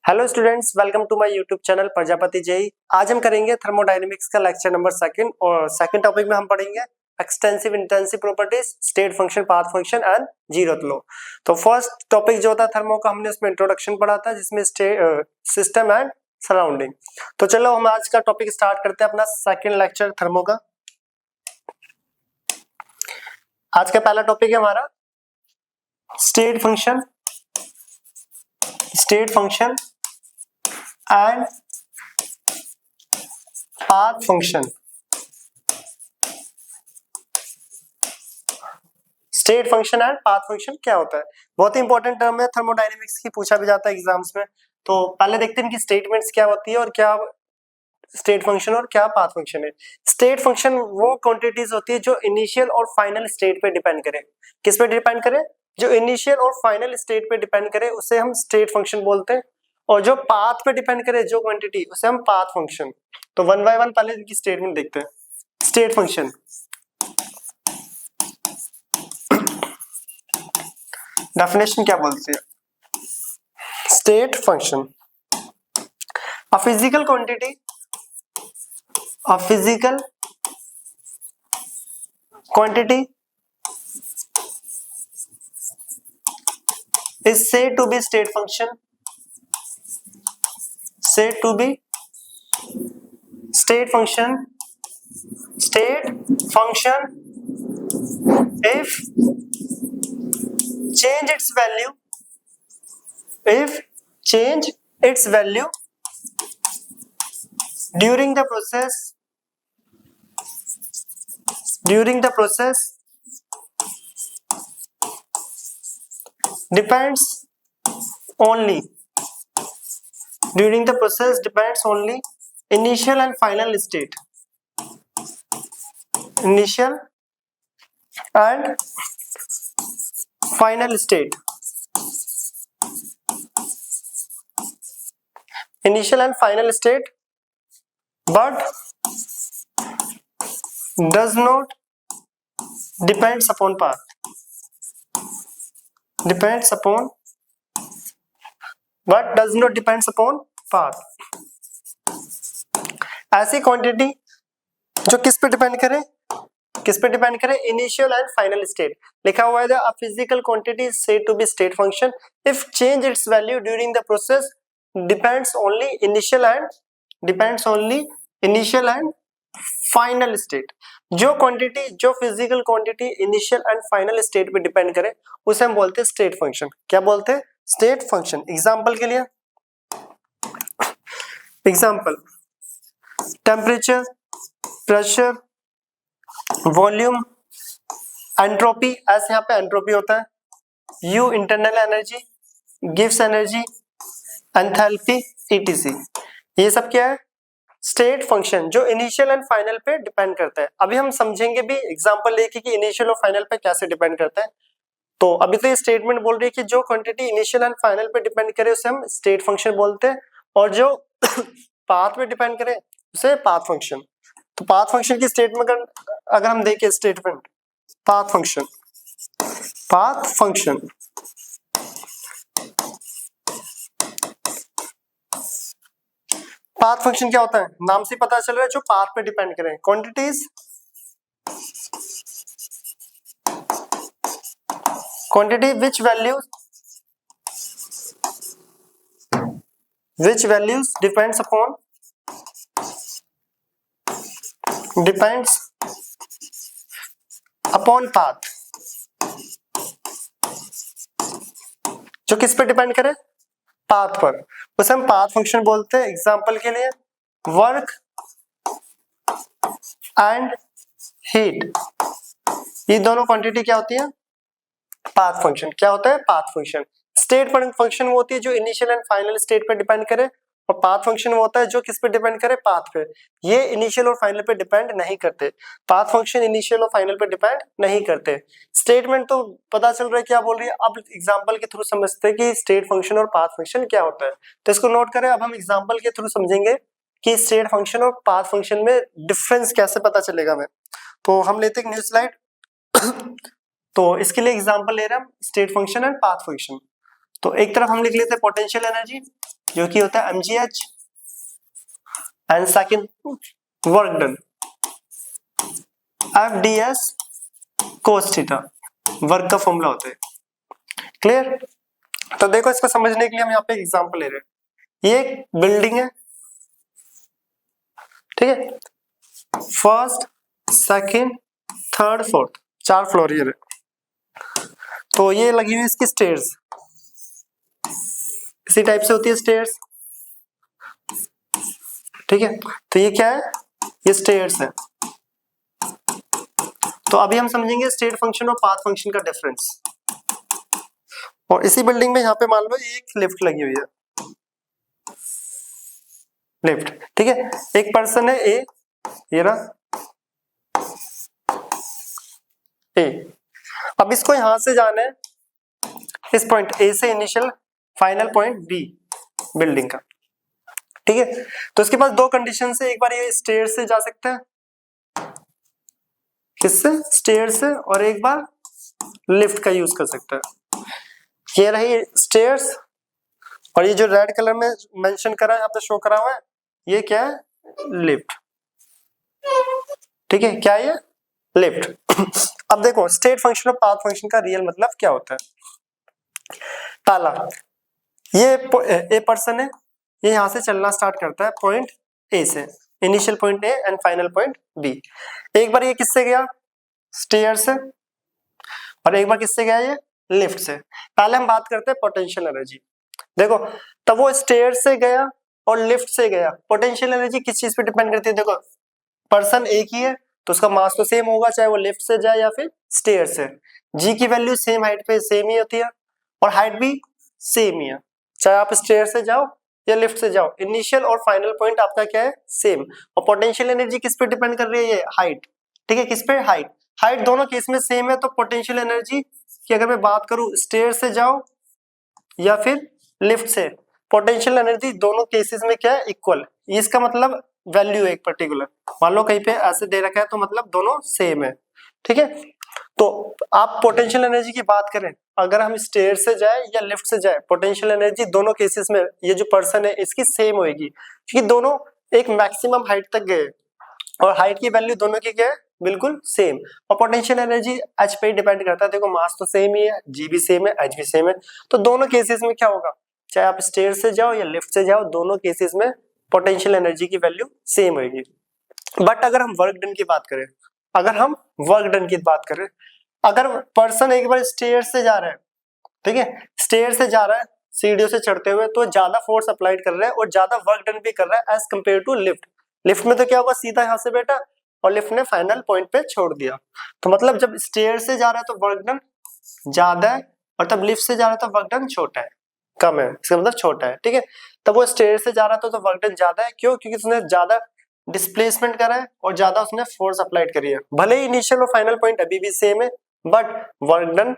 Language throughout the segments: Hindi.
Hello students, welcome to my YouTube channel Prajapati JE. आज हम करेंगे थर्मोडायनेमिक्स का लेक्चर नंबर सेकंड और सेकंड टॉपिक में हम पढ़ेंगे extensive intensive properties, state function, path function and zeroth law. तो फर्स्ट टॉपिक जो था थर्मो का, हमने उसमें इंट्रोडक्शन पढ़ा था जिसमें सिस्टम एंड सराउंडिंग। तो चलो हम आज का टॉपिक स्टार्ट करते हैं, अपना सेकंड लेक्चर थर्मो का। आज का पहला टॉपिक है हमारा state function and path function. State function and path function क्या होता है? बहुत ही इंपॉर्टेंट टर्म है थर्मोडायनेमिक्स की, पूछा भी जाता है एग्जाम्स में। तो पहले देखते हैं इनकी स्टेटमेंट्स क्या होती है और क्या स्टेट फंक्शन और क्या पाथ फंक्शन है। स्टेट फंक्शन वो क्वांटिटीज होती है जो इनिशियल और फाइनल स्टेट पे डिपेंड करे। किस पे डिपेंड करे? जो इनिशियल और फाइनल स्टेट पे डिपेंड करे उसे हम स्टेट फंक्शन बोलते हैं, और जो पाथ पे डिपेंड करे जो क्वांटिटी, उसे हम पाथ फंक्शन। तो वन बाय वन पहले इनकी स्टेटमेंट देखते हैं। स्टेट फंक्शन, डेफिनेशन क्या बोलती है? State function, a physical quantity is said to be state function if change its value during the process depends only initial and final state. Initial and final state but does not depends upon path. ऐसी क्वांटिटी जो किस पे डिपेंड करे? Initial and final state. लिखा हुआ है a physical quantity is said to be state function if change its value during the process depends only initial and final state. जो physical quantity initial and final state पे डिपेंड करे उसे हम बोलते हैं स्टेट फंक्शन। क्या बोलते हैं? State function. एग्जांपल के लिए, example temperature, pressure, volume, entropy. ऐसे यहाँ पे एंट्रोपी होता है, you internal energy, gives energy, enthalpy, etc. ये सब क्या है? स्टेट फंक्शन जो इनिशियल एंड फाइनल पे डिपेंड करता है। अभी हम समझेंगे भी एग्जांपल लेके कि इनिशियल और फाइनल पे कैसे डिपेंड करता है। तो अभी तो ये स्टेटमेंट बोल रही है कि जो क्वांटिटी इनिशियल एंड फाइनल पे डिपेंड करे उसे हम स्टेट फंक्शन बोलते हैं, और जो पाथ पे डिपेंड करे उसे पाथ फंक्शन। तो पाथ फंक्शन की स्टेटमेंट अगर हम देखें, स्टेटमेंट पाथ फंक्शन क्या होता है? नाम से पता चल रहा है जो पाथ पे डिपेंड करें। Quantities which values depends upon path। जो किस पे डिपेंड करे? पाथ पर, उसे हम पाथ फंक्शन बोलते हैं। एग्जांपल के लिए वर्क एंड हीट, ये दोनों क्वांटिटी क्या होती है? Path function. क्या होता है? Path function. स्टेट फंक्शन वो होती है जो इनिशियल एंड फाइनल स्टेट पे डिपेंड करे, और पाथ फंक्शन वो होता है जो किस पे डिपेंड करे? पाथ पे। ये इनिशियल और फाइनल पे डिपेंड नहीं करते। पाथ फंक्शन इनिशियल और फाइनल पे डिपेंड नहीं करते। स्टेटमेंट तो पता चल रहा है क्या बोल रही है। अब एग्जांपल के थ्रू समझते हैं कि स्टेट फंक्शन और पाथ फंक्शन क्या होता है। तो इसको नोट करें। अब हम एग्जांपल के थ्रू समझेंगे कि स्टेट फंक्शन और पाथ फंक्शन में डिफरेंस कैसे पता चलेगा हमें। तो हम लेते हैं न्यू स्लाइड। तो इसके लिए एग्जांपल ले रहे हैं हम state function and path function. तो एक तरफ हम लिख लेते हैं पोटेंशियल एनर्जी, जो कि होता है mgh, and second work done fds cos theta, work का फॉर्मूला होता है। क्लियर? तो देखो इसको समझने के लिए हम यहाँ पे एग्जांपल ले रहे हैं। ये एक बिल्डिंग है, ठीक है, first second third fourth, 4 floor ये है। तो ये लगी हुई इसकी स्टेयर्स, इसी टाइप से होती है स्टेयर्स, ठीक है। तो ये क्या है, ये स्टेयर्स है। तो अभी हम समझेंगे स्टेट फंक्शन और पाथ फंक्शन का डिफरेंस। और इसी बिल्डिंग में यहाँ पे मान लो एक लिफ्ट लगी हुई है, लिफ्ट, ठीक है। एक पर्सन है ए, ये रहा ए। अब इसको यहां से जाना है इस पॉइंट ए से initial final point B building का, ठीक है। तो इसके पास दो कंडीशन है, एक बार ये स्टेयर से जा सकता है, किससे, स्टेयर से, और एक बार लिफ्ट का यूज कर सकता है। ये रही स्टेयर्स, और ये जो रेड कलर में मेंशन करा है, यहाँ पे शो करा हुआ है, ये क्या है, लिफ्ट, ठीक है। क्या है ये, लिफ्ट। अब देखो स्टेट फंक्शन और पाथ फंक्शन का रियल मतलब क्या होता है। ताला, ये ए पर्सन है, ये यहां से चलना स्टार्ट करता है पॉइंट ए से, initial point A and final point B. एक बार ये किससे गया, स्टेयर से, और एक बार किससे गया, ये लिफ्ट से। पहले हम बात करते हैं पोटेंशियल एनर्जी। देखो तब वो स्टेयर से गया और लिफ्ट से गया, पोटेंशियल एनर्जी किस चीज पे डिपेंड करती है, देखो पर्सन एक ही है तो उसका मास तो सेम होगा, चाहे वो लिफ्ट से जाए या फिर स्टेयर से। जी की वैल्यू सेम हाइट पे सेम ही होती है, और हाइट भी सेम ही है, चाहे आप स्टेयर से जाओ या लिफ्ट से जाओ, इनिशियल और फाइनल पॉइंट आपका क्या है, सेम। और पोटेंशियल एनर्जी किस पे डिपेंड कर रही है, ये हाइट, ठीक है, किस पे, हाइट। हाइट दोनों केस में सेम है, तो पोटेंशियल एनर्जी की अगर मैं बात करूं स्टेयर से जाओ या फिर लिफ्ट से, पोटेंशियल एनर्जी दोनों केसेस में क्या है, इक्वल। इसका मतलब वैल्यू एक पर्टिकुलर, मान लो कहीं पे ऐसे दे रखा है तो मतलब दोनों सेम है, ठीक है। तो आप पोटेंशियल एनर्जी की बात करें, अगर हम स्टेयर से जाए या लिफ्ट से जाए, पोटेंशियल एनर्जी दोनों केसेस में ये जो पर्सन है इसकी सेम होगी, क्योंकि दोनों एक मैक्सिमम हाइट तक गए, और हाइट की वैल्यू दोनों की क्या है, बिल्कुल सेम। और पोटेंशियल एनर्जी एच पे डिपेंड करता है, देखो मास तो सेम ही है, जी भी सेम है, एच भी सेम है, तो दोनों केसेस में क्या होगा, चाहे आप स्टेयर से जाओ या लिफ्ट से जाओ, दोनों केसेस में पोटेंशियल एनर्जी की वैल्यू सेम होगी। बट अगर हम वर्क डन की बात करें, अगर हम वर्क डन की बात करें, अगर पर्सन एक बार स्टेयर से जा रहा है, ठीक है, स्टेयर से जा रहा है सीढ़ियों से चढ़ते हुए, तो ज्यादा फोर्स अप्लाइड कर रहा है और ज्यादा वर्क डन भी कर रहा है as compare to lift. Lift में तो क्या होगा, सीधा यहाँ से बैठा और लिफ्ट ने फाइनल पॉइंट पे छोड़ दिया, तो मतलब जब स्टेयर से जा रहा है तो वर्क डन ज्यादा है, और तब लिफ्ट से जा रहा है तो वर्क डन छोटा है, कम है, इसका मतलब छोटा है, ठीक है। तब वो स्टेयर से जा रहा था तो वर्क डन ज्यादा है, क्यों, क्योंकि उसने ज्यादा डिस्प्लेसमेंट करा है और ज्यादा उसने फोर्स अप्लाइड करी है। भले ही इनिशियल और फाइनल पॉइंट अभी भी सेम है, बट वर्क डन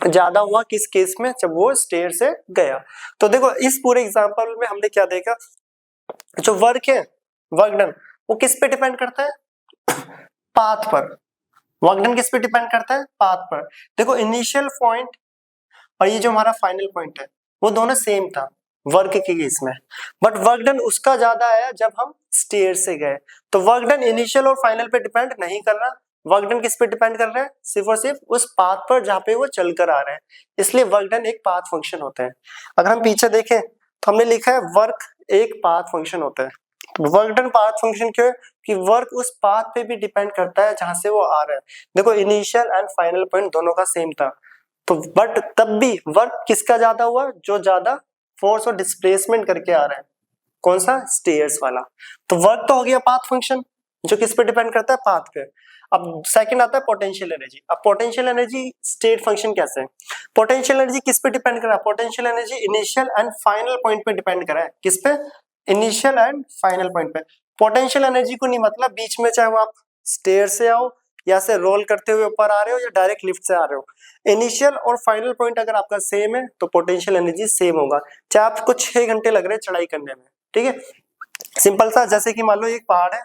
ज्यादा हुआ किस केस में, जब वो स्टेयर से गया। तो देखो इस पूरे एग्जांपल में हमने क्या देखा, जो वर्क है, वर्क डन, वो किस पे डिपेंड करता है, पाथ पर। वर्क डन किस पे डिपेंड करता है, पाथ पर। देखो इनिशियल पॉइंट और ये जो हमारा फाइनल पॉइंट है वो दोनों सेम था वर्क के केस में, बट वर्क डन उसका ज्यादा आया जब हम स्टेयर से गए। तो वर्क डन इनिशियल और फाइनल पे डिपेंड नहीं कर रहा, वर्क डन किस पे डिपेंड कर रहा है, सिर्फ और सिर्फ उस पाथ पर जहां पे वो चलकर आ रहे हैं, इसलिए वर्क डन एक पाथ फंक्शन होता है। अगर हम पीछे देखें तो हमने लिखा है वर्क एक पाथ फंक्शन होता है। वर्क डन पाथ फंक्शन क्यों है, कि वर्क उस पाथ पे भी डिपेंड करता है जहां से वो आ रहा है। देखो इनिशियल एंड फाइनल पॉइंट दोनों का सेम था, तो बट तब भी वर्क किसका ज्यादा हुआ, जो ज्यादा फोर्स और डिस्प्लेसमेंट करके आ रहा है, कौन सा, स्टेयर्स वाला। तो वर्क तो हो गया पाथ फंक्शन, जो किस पे डिपेंड करता है, पाथ पे। अब सेकंड आता है पोटेंशियल एनर्जी। अब पोटेंशियल एनर्जी स्टेट फंक्शन कैसे है, पोटेंशियल एनर्जी किस पे डिपेंड कर रहा है, potential energy initial and final point पे डिपेंड कर रहा है, किस पे, इनिशियल एंड फाइनल पॉइंट पे। पोटेंशियल एनर्जी को नहीं मतलब बीच में, चाहे वो आप स्टेयर से आओ या से रोल करते हुए ऊपर आ रहे हो या डायरेक्ट लिफ्ट से आ रहे हो, इनिशियल और फाइनल पॉइंट अगर आपका सेम है तो पोटेंशियल एनर्जी सेम होगा, चाहे आपको 6 घंटे लग रहे हैं चढ़ाई करने में, ठीक है। सिंपल सा, जैसे कि मान लो एक पहाड़ है,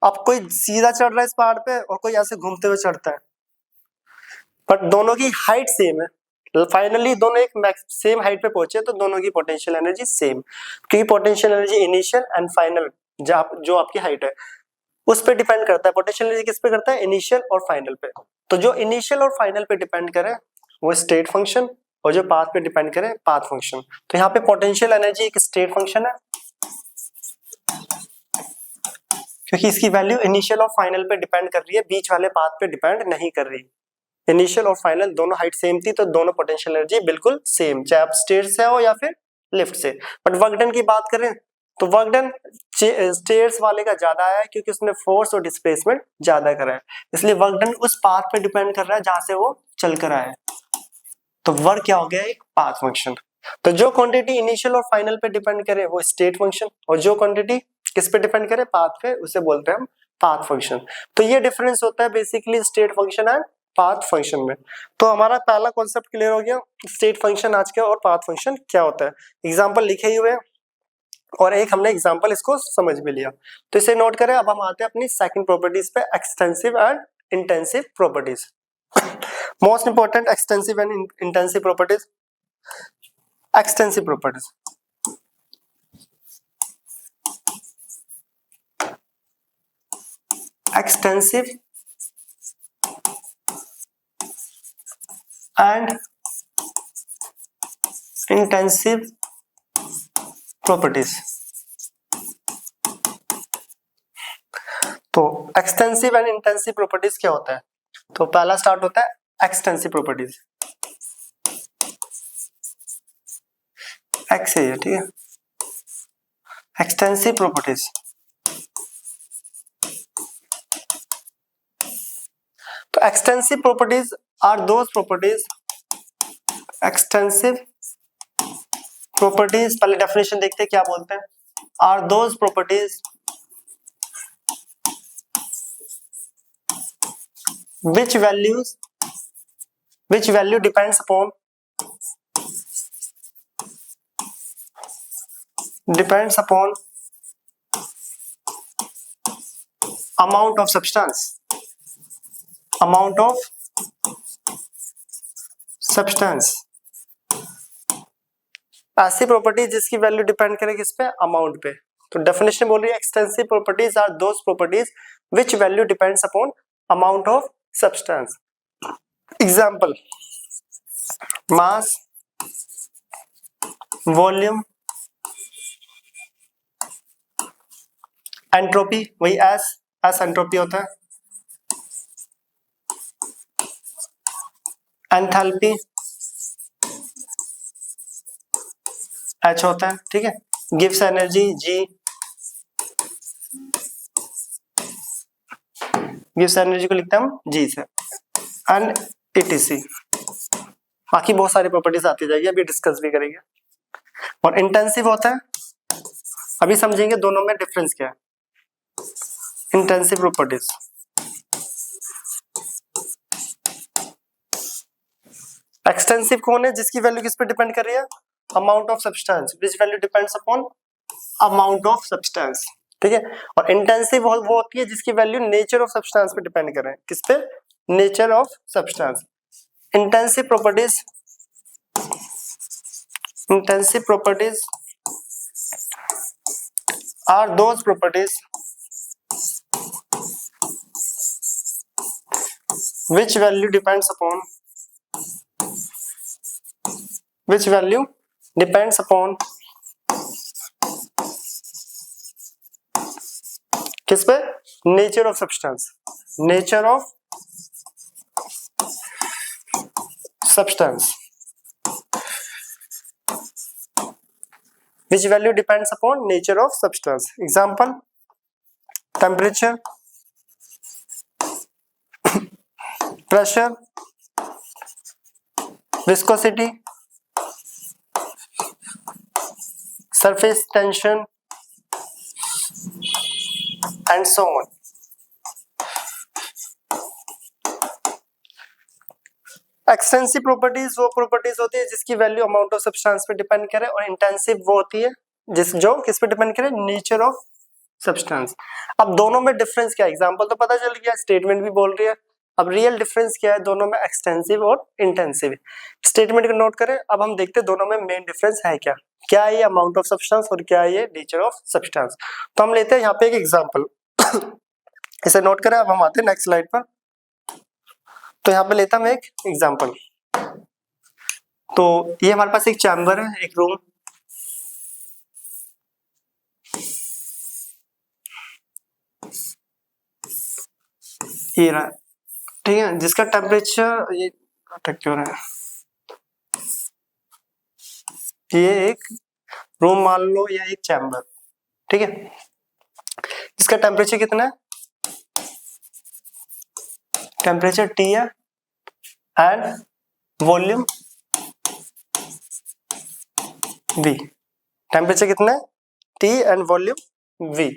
अब कोई सीधा चढ़ रहा है इस पहाड़ पे और कोई ऐसे घूमते हुए चढ़ता है, बट दोनों की हाइट सेम है, फाइनली दोनों एक सेम हाइट पे पहुंचे तो दोनों की पोटेंशियल एनर्जी सेम, क्योंकि potential energy initial and final जो आपकी हाइट है उस पे डिपेंड करता है। पोटेंशियल एनर्जी किस पे करता है? इनिशियल और फाइनल पे। तो जो इनिशियल और फाइनल पे डिपेंड करे वो स्टेट फंक्शन, और जो पाथ पे डिपेंड करे पाथ फंक्शन। तो यहाँ पे पोटेंशियल एनर्जी एक स्टेट फंक्शन है क्योंकि इसकी वैल्यू इनिशियल और फाइनल पे डिपेंड कर रही है, बीच वाले पाथ पे डिपेंड नहीं कर रही। इनिशियल और फाइनल दोनों हाइट सेम थी तो दोनों पोटेंशियल एनर्जी बिल्कुल सेम, चाहे आप स्टेट से हो या फिर लिफ्ट से। बट वर्क डन की बात करें तो वर्क डन स्टेयर्स वाले का ज्यादा आया है क्योंकि उसने फोर्स और डिस्प्लेसमेंट ज्यादा करा है, इसलिए वर्क डन उस पाथ पे डिपेंड कर रहा है जहां से वो चल कर आया है। तो वर्क क्या हो गया? एक पाथ फंक्शन। तो जो क्वांटिटी इनिशियल और फाइनल पे डिपेंड करे वो स्टेट फंक्शन, और जो क्वांटिटी किस पे डिपेंड करे? पाथ पे, उसे बोलते हैं हम पाथ फंक्शन। तो ये डिफरेंस होता है basically state function and path function में। तो हमारा पहला कॉन्सेप्ट क्लियर हो गया, स्टेट फंक्शन आज का और पाथ फंक्शन क्या होता है। एग्जांपल लिखे ही हुए हैं और एक हमने एग्जांपल इसको समझ भी लिया, तो इसे नोट करें। अब हम आते हैं अपनी सेकंड प्रॉपर्टीज पे, extensive and intensive properties. Most important extensive and intensive properties. Extensive properties, extensive and intensive properties. तो एक्सटेंसिव एंड इंटेंसिव प्रॉपर्टीज क्या होता है? तो पहला स्टार्ट होता है एक्सटेंसिव प्रॉपर्टीज। एक्स है ये, ठीक है। एक्सटेंसिव प्रॉपर्टीज, तो extensive properties are those properties, extensive properties, पहले डेफिनेशन देखते हैं क्या बोलते हैं। Are those properties which value depends upon amount of substance, ऐसी प्रॉपर्टी जिसकी वैल्यू डिपेंड करे किस पे? अमाउंट पे। तो डेफिनेशन बोल रही है extensive properties are those properties which value depends upon amount of substance. Example, mass, volume, entropy, वही एस एंट्रोपी होता है, एंथैल्पी एच होता है, ठीक है। गिव्स एनर्जी जी, गिव्स एनर्जी को लिखते हैं हम जी से, एंड ETC। बाकी बहुत सारी प्रॉपर्टीज आती जाएगी, अभी डिस्कस भी करेंगे। और इंटेंसिव होता है, अभी समझेंगे दोनों में डिफरेंस क्या है। इंटेंसिव प्रॉपर्टीज, एक्सटेंसिव कौन है? जिसकी वैल्यू किस पे डिपेंड कर रही है? Amount of substance, which value depends upon amount of substance, ठीक है। और इंटेंसिव वो होती है जिसकी वैल्यू नेचर ऑफ सब्सटेंस पे डिपेंड कर रहे हैं। किस पे? Nature of substance. Intensive properties, intensive properties are those properties which value depends upon किस पे? Nature of substance, nature of substance, which value depends upon nature of substance. Example, temperature, pressure, viscosity, surface tension and so on. Extensive properties वो प्रॉपर्टीज होती है जिसकी वैल्यू अमाउंट ऑफ सब्सटेंस पे डिपेंड करे, और इंटेंसिव वो होती है जो किस पे डिपेंड करे? Nature of substance. अब दोनों में डिफरेंस क्या है? एग्जांपल तो पता चल गया, स्टेटमेंट भी बोल रही है अब रियल डिफरेंस क्या है दोनों में, एक्सटेंसिव और इंटेंसिव। स्टेटमेंट को नोट करें। अब हम देखते हैं दोनों में मेन डिफरेंस है क्या, क्या है ये अमाउंट ऑफ सब्सटेंस और क्या है ये नेचर ऑफ सब्सटेंस। तो हम लेते हैं यहाँ पे एक एग्जांपल इसे नोट करें। अब हम आते हैं नेक्स्ट स्लाइड पर। तो यहाँ पे लेता हूं एक एग्जांपल। तो ये हमारे पास एक चैम्बर है, एक रूम, ये रहा, ठीक है, जिसका टेम्परेचर ये अटक क्यों रहा है, ये एक रूम मान लो या एक चैम्बर, ठीक है, जिसका टेम्परेचर कितना है, टेम्परेचर T है एंड वॉल्यूम V। टेम्परेचर कितना है T एंड वॉल्यूम V।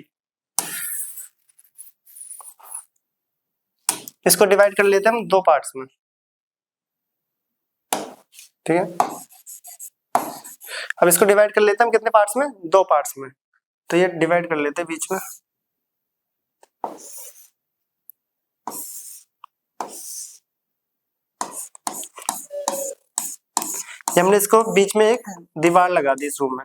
इसको डिवाइड कर लेते हैं हम दो पार्ट्स में, ठीक है। अब इसको डिवाइड कर लेते हैं हम कितने पार्ट्स में, दो पार्ट्स में। तो ये डिवाइड कर लेते हैं बीच में, हमने इसको बीच में एक दीवार लगा दी इस रूम में।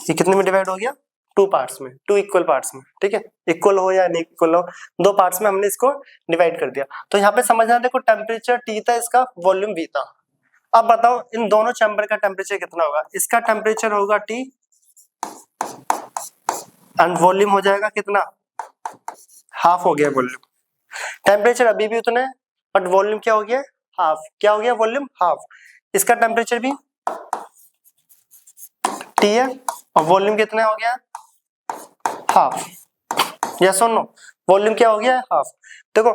ये कितने में डिवाइड हो गया, टू पार्ट्स में, टू इक्वल पार्ट्स में, ठीक है, इक्वल हो या नहीं इक्वल हो, दो पार्ट्स में हमने इसको डिवाइड कर दिया। तो यहाँ पे समझना, देखो टेम्परेचर T था, इसका वॉल्यूम V था। अब बताओ इन दोनों चैम्बर का टेम्परेचर कितना होगा, इसका टेम्परेचर होगा T एंड वॉल्यूम हो जाएगा कितना, हाफ हो गया वॉल्यूम। टेम्परेचर अभी भी उतना है बट वॉल्यूम क्या हो गया, हाफ। क्या हो गया, वॉल्यूम हाफ। इसका टेम्परेचर भी T है और वॉल्यूम कितना हो गया, हाफ। यस और नो, वॉल्यूम क्या हो गया, हाफ। देखो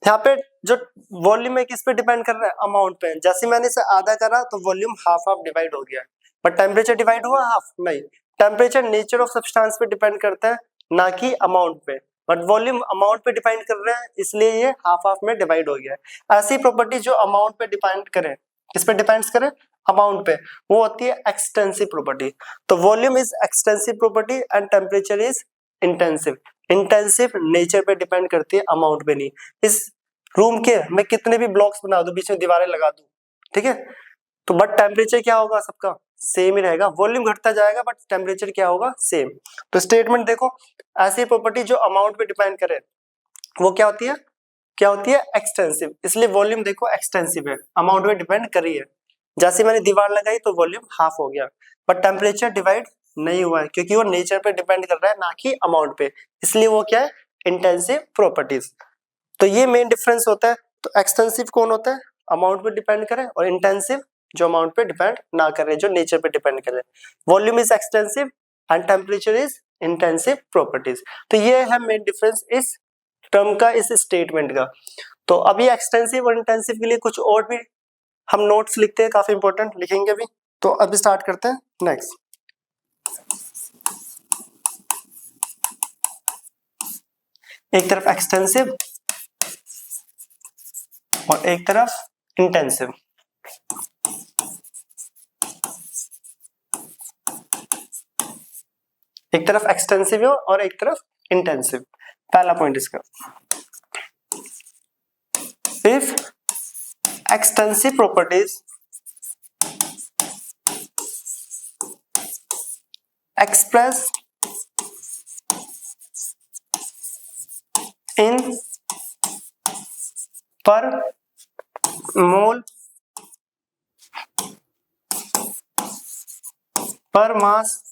यहाँ पे जो वॉल्यूम है किस पे डिपेंड कर रहा है, अमाउंट पे। जैसे मैंने इसे आधा करा तो वॉल्यूम हाफ हाफ डिवाइड हो गया, बट टेम्परेचर डिवाइड हुआ हाफ नहीं। टेम्परेचर नेचर ऑफ सब्सटेंस पे डिपेंड करता है, ना कि अमाउंट पे, बट वॉल्यूम अमाउंट पे डिपेंड कर रहा है, इसलिए ये हाफ हाफ में डिवाइड हो गया है। ऐसी प्रॉपर्टी जो अमाउंट पे डिपेंड करे, किस पे डिपेंड करे, अमाउंट पे, वो होती है एक्सटेंसिव प्रॉपर्टी। तो volume is extensive property and temperature is intensive. Intensive nature पे डिपेंड करती है, अमाउंट पे नहीं। इस रूम के मैं कितने भी ब्लॉक्स बना दूं, बीच में दीवारें लगा दूं, ठीक है, तो बट टेम्परेचर क्या होगा, सबका सेम ही रहेगा। वॉल्यूम घटता जाएगा बट टेम्परेचर क्या होगा, सेम। तो स्टेटमेंट देखो, ऐसी प्रॉपर्टी जो अमाउंट पे डिपेंड करे वो क्या होती है, क्या होती है, एक्सटेंसिव। इसलिए वॉल्यूम देखो एक्सटेंसिव है, अमाउंट पे डिपेंड करी है। जैसे मैंने दीवार लगाई तो वॉल्यूम हाफ हो गया, बट टेम्परेचर डिवाइड नहीं हुआ है क्योंकि वो नेचर पे डिपेंड कर रहा है, ना कि अमाउंट पे। इसलिए वो क्या है, इंटेंसिव प्रॉपर्टीज। तो ये मेन डिफरेंस होता है। तो एक्सटेंसिव कौन होता है, अमाउंट पे डिपेंड करे, और इंटेंसिव जो अमाउंट पे डिपेंड ना करे, जो नेचर पे डिपेंड करे। Volume is extensive and temperature is intensive properties. तो ये है मेन डिफरेंस इस टर्म का, इस स्टेटमेंट का। तो अभी एक्सटेंसिव और इंटेंसिव के लिए कुछ और भी हम नोट्स लिखते हैं, काफी इंपॉर्टेंट लिखेंगे भी। तो अभी स्टार्ट करते हैं नेक्स्ट। एक तरफ एक्सटेंसिव और एक तरफ इंटेंसिव। एक तरफ एक्सटेंसिव है और एक तरफ इंटेंसिव। पहला पॉइंट इसका, if extensive properties express in पर मोल पर मास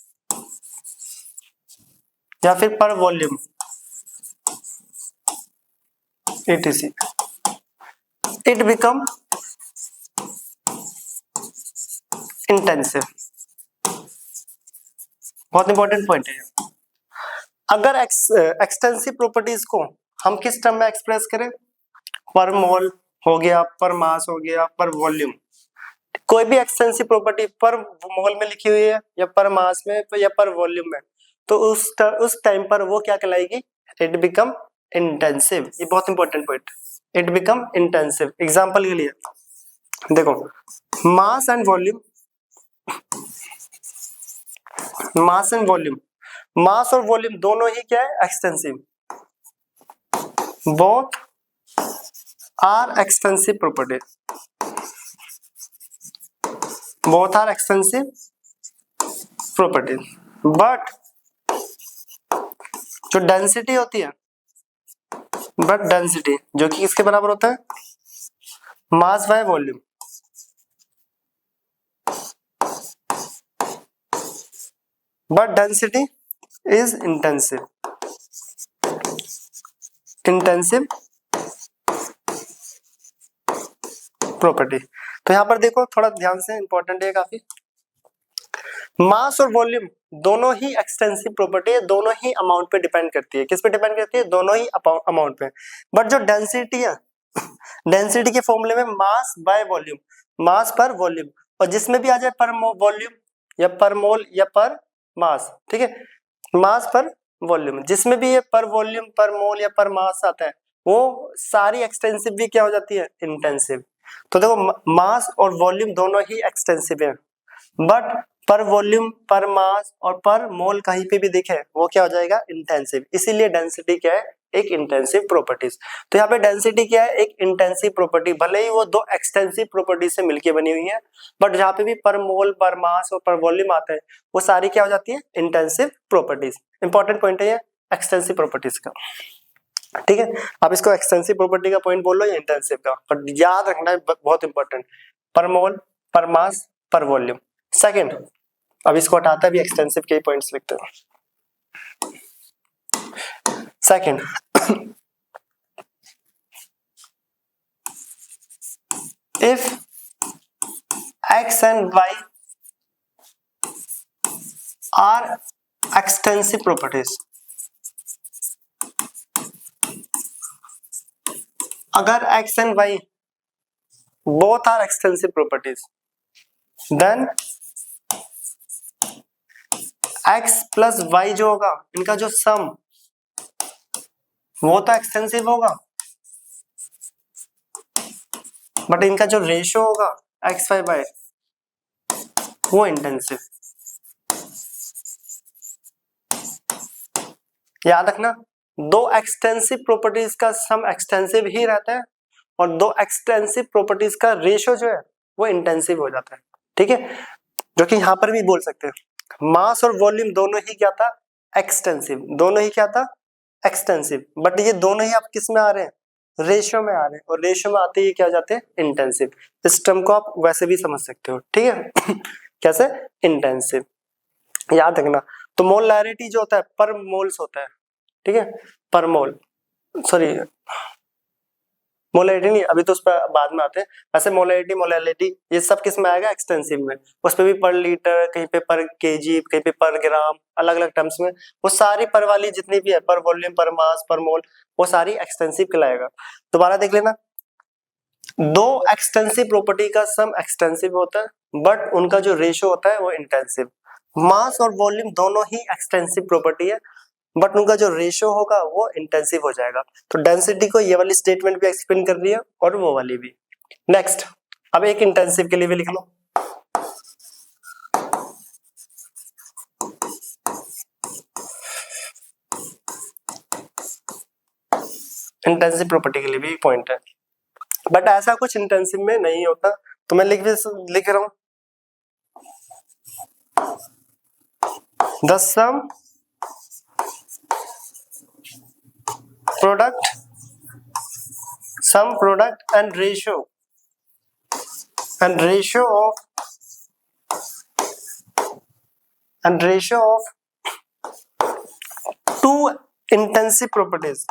या फिर पर volume etc, it become intensive। बहुत इंपॉर्टेंट पॉइंट है। अगर एक्सटेंसिव प्रॉपर्टीज को हम किस टर्म में एक्सप्रेस करें, पर मोल हो गया, पर मास हो गया, पर वॉल्यूम, कोई भी एक्सटेंसिव प्रॉपर्टी पर मोल में लिखी हुई है या पर मास में या पर वॉल्यूम में, तो उस टाइम पर वो क्या कहलाएगी, इट बिकम इंटेंसिव। ये बहुत important point, it become intensive. Example के लिए देखो, mass and volume, mass and volume, mass और वॉल्यूम दोनों ही क्या है, extensive. Both are extensive property, both are extensive property, but जो डेंसिटी होती है, बट डेंसिटी जो कि किसके बराबर होता है, mass by volume, but density is intensive, intensive property. तो यहां पर देखो थोड़ा ध्यान से, इंपॉर्टेंट है काफी, मास और वॉल्यूम दोनों ही एक्सटेंसिव प्रॉपर्टी है, दोनों ही अमाउंट पे डिपेंड करती है। किस पे डिपेंड करती है, दोनों ही अमाउंट पे। बट जो डेंसिटी है, डेंसिटी के फॉर्मूले में मास बाय वॉल्यूम, मास पर वॉल्यूम, और जिसमें भी आ जाए पर वॉल्यूम या पर मोल या पर मास, ठीक है, मास पर वॉल्यूम, जिसमें भी ये पर वॉल्यूम पर मोल या पर मास आता है वो सारी एक्सटेंसिव भी क्या हो जाती है, इंटेंसिव। तो देखो मास और वॉल्यूम दोनों ही एक्सटेंसिव है, बट पर वॉल्यूम पर मास और पर मोल कहीं पे भी दिखे वो क्या हो जाएगा, इंटेंसिव। इसीलिए डेंसिटी क्या है, एक इंटेंसिव प्रॉपर्टीज। तो यहाँ पे डेंसिटी क्या है, एक इंटेंसिव प्रॉपर्टी, भले ही वो दो एक्सटेंसिव प्रॉपर्टी से मिलके बनी हुई है, बट जहाँ पे भी पर मोल पर मास और पर वॉल्यूम आता है वो सारी क्या हो जाती है, इंटेंसिव प्रॉपर्टीज। इंपॉर्टेंट पॉइंट है ये एक्सटेंसिव प्रॉपर्टीज का, ठीक है। आप इसको एक्सटेंसिव प्रॉपर्टी का पॉइंट बोल लो या इंटेंसिव का, पर याद रखना है बहुत इंपॉर्टेंट, पर मोल पर मास पर वॉल्यूम। सेकंड, अब इसको हटाता भी एक्सटेंसिव के पॉइंट्स लिखते हैं। Second, if x and y are extensive properties, अगर x and y both are extensive properties, then x plus y जो होगा इनका जो सम वो तो एक्सटेंसिव होगा, बट इनका जो रेशियो होगा एक्स वाई बाय वो इंटेंसिव। याद रखना, दो एक्सटेंसिव प्रॉपर्टीज का सम एक्सटेंसिव ही रहता है और दो एक्सटेंसिव प्रॉपर्टीज का रेशियो जो है वो इंटेंसिव हो जाता है, ठीक है। जो कि यहां पर भी बोल सकते हैं मास और वॉल्यूम दोनों ही क्या था, एक्सटेंसिव, दोनों ही क्या था, एक्सटेंसिव, बट ये दोनों ही आप किस में आ रहे हैं, रेशियो में आ रहे हैं, और रेशियो में आते ही क्या जाते हैं, इंटेंसिव। इस टर्म को आप वैसे भी समझ सकते हो, ठीक है कैसे, इंटेंसिव। याद रखना, तो मोलैरिटी जो होता है पर मोल्स होता है, ठीक है, पर मोल, सॉरी मोलैरिटी नहीं, अभी तो उस पर बाद में आते हैं। वैसे मोलैरिटी मोलैलिटी ये सब किस में आएगा, एक्सटेंसिव में। उस पे भी पर लीटर, कहीं पे पर केजी, कहीं पे पर ग्राम, अलग अलग टर्म्स में वो सारी पर वाली जितनी भी है, पर वॉल्यूम पर मास पर मोल, वो सारी एक्सटेंसिव कहलाएगा। दोबारा देख लेना, दो एक्सटेंसिव प्रॉपर्टी का सम एक्सटेंसिव होता है बट उनका जो रेशियो होता है वो इंटेंसिव। मास और वॉल्यूम दोनों ही एक्सटेंसिव प्रॉपर्टी है बट उनका जो रेशियो होगा वो इंटेंसिव हो जाएगा। तो डेंसिटी को ये वाली स्टेटमेंट भी एक्सप्लेन कर रही है और वो वाली भी। नेक्स्ट, अब एक इंटेंसिव के लिए भी लिख लो, इंटेंसिव प्रॉपर्टी के लिए भी पॉइंट है, बट ऐसा कुछ इंटेंसिव में नहीं होता, तो मैं लिख रहा हूं, the sum product and ratio of two intensive properties,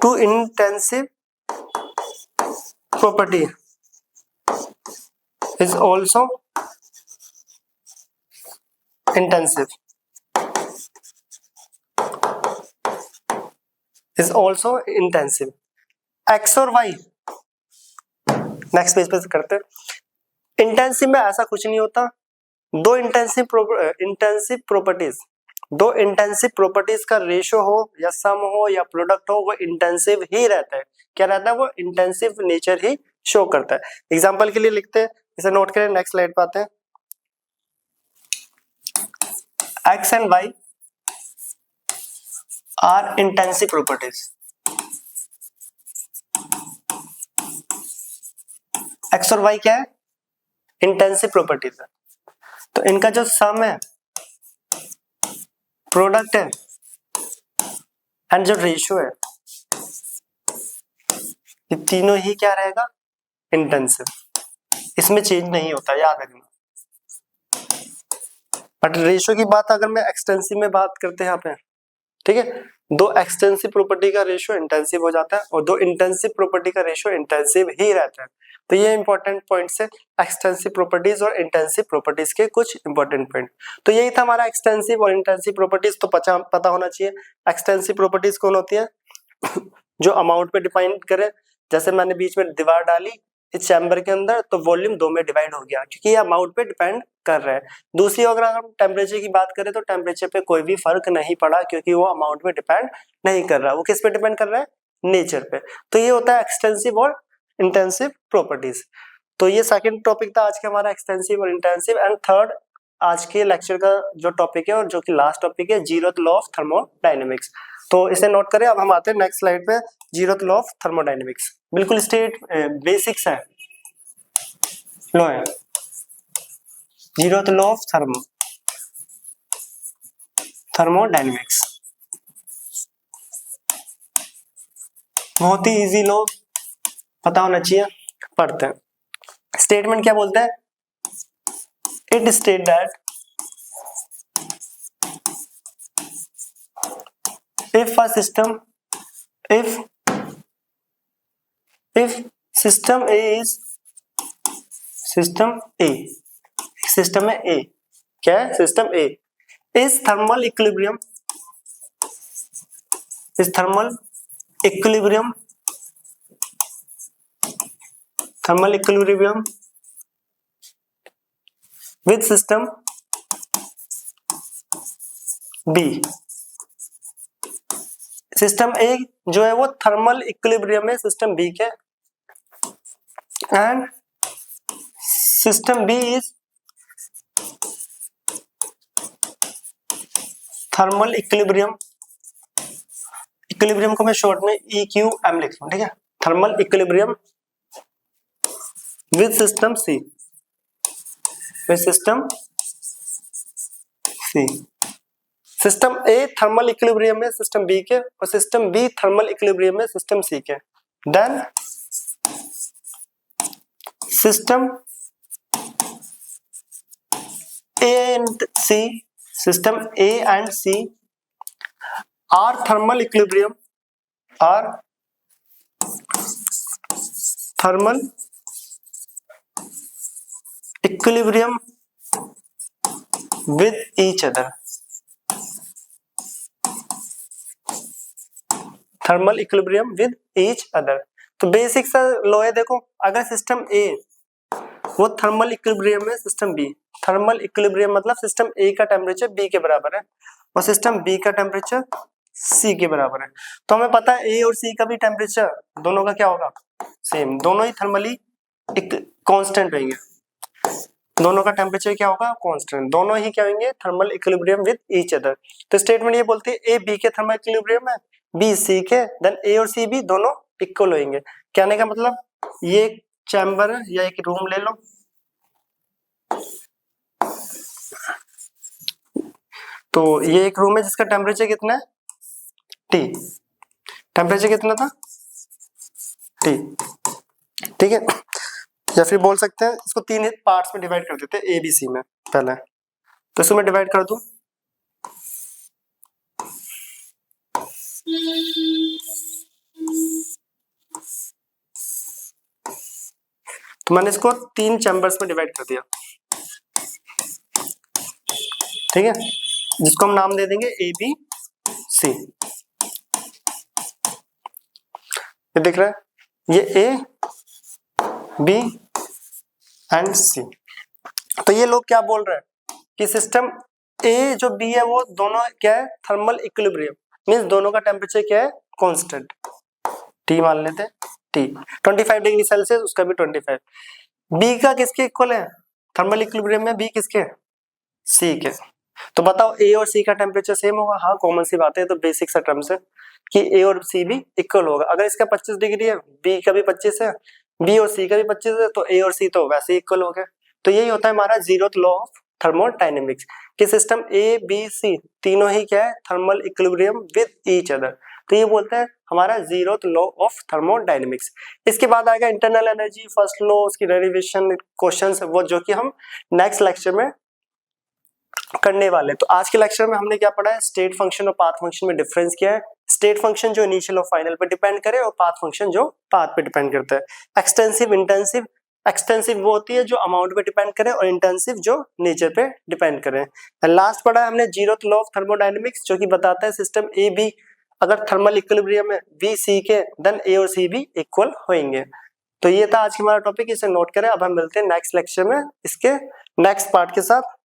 two intensive property is also intensive, is also intensive। x और y, नेक्स्ट पेज पे करते हैं। इंटेंसिव में ऐसा कुछ नहीं होता, दो इंटेंसिव प्रॉपर्टीज, दो इंटेंसिव प्रॉपर्टीज का रेशियो हो या सम हो या प्रोडक्ट हो वो इंटेंसिव ही रहता है। क्या रहता है, वो इंटेंसिव नेचर ही शो करता है। एग्जांपल के लिए लिखते हैं, इसे नोट करें, नेक्स्ट स्लाइड पे आते हैं। x and y are intensive properties, x और वाई क्या है, इंटेंसिव प्रॉपर्टीज है। तो इनका जो सम है, प्रोडक्ट है एंड जो रेशियो है, ये तीनों ही क्या रहेगा, इंटेंसिव। इसमें चेंज नहीं होता, याद रखना। बट रेशियो की बात अगर मैं एक्सटेंसिव में बात करते हैं यहाँ पे, ठीक है, दो एक्सटेंसिव प्रॉपर्टी का रेशियो इंटेंसिव हो जाता है और दो इंटेंसिव प्रॉपर्टी का रेशियो इंटेंसिव ही रहता है। तो ये इंपॉर्टेंट पॉइंट्स है एक्सटेंसिव प्रॉपर्टीज और इंटेंसिव प्रॉपर्टीज के कुछ इंपॉर्टेंट पॉइंट। तो यही था हमारा एक्सटेंसिव और इंटेंसिव प्रॉपर्टीज। तो पता होना चाहिए एक्सटेंसिव प्रॉपर्टीज कौन होती है, जो अमाउंट पे डिपेंड करे। जैसे मैंने बीच में दीवार डाली इस चैम्बर के अंदर, तो वॉल्यूम 2 में डिवाइड हो गया क्योंकि ये अमाउंट पे डिपेंड कर रहा है। दूसरी अगर हम टेम्परेचर की बात करें तो टेम्परेचर पे कोई भी फर्क नहीं पड़ा क्योंकि वो अमाउंट पे डिपेंड नहीं कर रहा, वो किस पे डिपेंड कर रहा है, नेचर पे। तो ये होता है एक्सटेंसिव और इंटेंसिव प्रॉपर्टीज। तो ये सेकंड टॉपिक था आज का हमारा, एक्सटेंसिव और इंटेंसिव। एंड थर्ड आज के लेक्चर का जो टॉपिक है और जो कि लास्ट टॉपिक है, जीरोथ लॉ ऑफ थर्मोडायनेमिक्स। तो इसे नोट करें। अब हम आते हैं नेक्स्ट स्लाइड पे, जीरोथ लॉ ऑफ थर्मोडायनेमिक्स। बिल्कुल स्टेट बेसिक्स है, लो है जीरोथ लॉ ऑफ थर्मोडायनेमिक्स। बहुत ही इजी लॉ, पता होना चाहिए, पढ़ते हैं। स्टेटमेंट क्या बोलता है, it state that if a system if system A is system A है A, क्या है, system A is thermal equilibrium with system B। System A जो है वो थर्मल इक्विलिब्रियम में सिस्टम बी के, and system B is thermal equilibrium को मैं शॉर्ट में EQM लिख लूं, ठीक है, thermal equilibrium with system C, system A thermal equilibrium में सिस्टम बी के और सिस्टम बी थर्मल इक्विलिब्रियम में सिस्टम सी के। Then system A and C are thermal equilibrium with each other, thermal equilibrium with each other. तो बेसिक सा लॉ है, देखो अगर सिस्टम ए वो थर्मल इक्विलिब्रियम में सिस्टम बी, थर्मल इक्विलिब्रियम मतलब सिस्टम ए का टेम्परेचर बी के बराबर है और सिस्टम बी का टेम्परेचर सी के बराबर है, तो हमें पता है ए और सी का भी टेम्परेचर दोनों का क्या होगा, सेम, दोनों ही थर्मली कांस्टेंट रहेंगे, दोनों का टेम्परेचर क्या होगा, कांस्टेंट, दोनों ही क्या होंगे, thermal equilibrium with each other. तो स्टेटमेंट ये बोलती है ए बी के थर्मल इक्विलिब्रियम है, बी सी के, देन ए और सी भी दोनों इक्वल होंगे। कहने का मतलब ये एक चैम्बर है या एक रूम ले लो, तो ये एक रूम है जिसका टेम्परेचर कितना है, टी, टेम्परेचर कितना था, टी, ठीक है। या फिर बोल सकते हैं इसको तीन पार्ट्स में डिवाइड कर देते हैं ए बी सी में पहले, तो इसको मैं डिवाइड कर दूं, तो मैंने इसको 3 चैम्बर्स में डिवाइड कर दिया, ठीक है, जिसको हम नाम दे देंगे ए बी सी। ये दिख रहा है, ये ए बी एंड सी। तो ये लोग क्या बोल रहे हैं कि सिस्टम ए जो बी है वो दोनों क्या है, थर्मल इक्विलिब्रियम, मींस दोनों का टेम्परेचर क्या है, कांस्टेंट, टी मान लेते हैं, टी 25 डिग्री सेल्सियस, उसका भी 25। बी का किसके इक्वल है थर्मल इक्विलिब्रियम में, बी किसके, सी के। तो बताओ ए और सी का टेम्परेचर सेम होगा, हाँ कॉमन सी बात है, तो बेसिक सा टर्म्स है कि ए और सी भी इक्वल होगा। अगर इसका 25 डिग्री है, बी का भी 25 है, बी और सी का भी 25 है, तो ए और सी तो वैसे इक्वल हो गए। तो यही होता है हमारा जीरोथ लॉ ऑफ थर्मोडायनेमिक्स कि सिस्टम ए बी सी तीनों ही क्या है, thermal equilibrium with each other. तो ये बोलते हैं हमारा जीरोथ लॉ ऑफ थर्मोडायनेमिक्स। इसके बाद आएगा इंटरनल एनर्जी फर्स्ट लॉ, उसकी डेरिवेशन क्वेश्चंस, वो जो कि हम नेक्स्ट लेक्चर में करने वाले। तो आज के लेक्चर में हमने क्या पढ़ा है, स्टेट फंक्शन और पाथ फंक्शन में डिफरेंस क्या है। स्टेट फंक्शन जो इनिशियल और फाइनल पे डिपेंड करे, और पाथ फंक्शन जो पाथ पे डिपेंड करता है। एक्सटेंसिव इंटेंसिव, एक्सटेंसिव वो होती है जो अमाउंट पे डिपेंड करे, और इंटेंसिव जो नेचर पे डिपेंड करे। लास्ट पढ़ा है हमने जीरोथ लॉ ऑफ थर्मोडायनेमिक्स, जो कि बताता है सिस्टम ए बी अगर थर्मल इक्विलिब्रियम में बी सी के, देन ए और सी भी इक्वल होंगे। तो ये था आज का हमारा टॉपिक, इसे नोट करें। अब हम मिलते हैं नेक्स्ट लेक्चर में इसके नेक्स्ट पार्ट के साथ।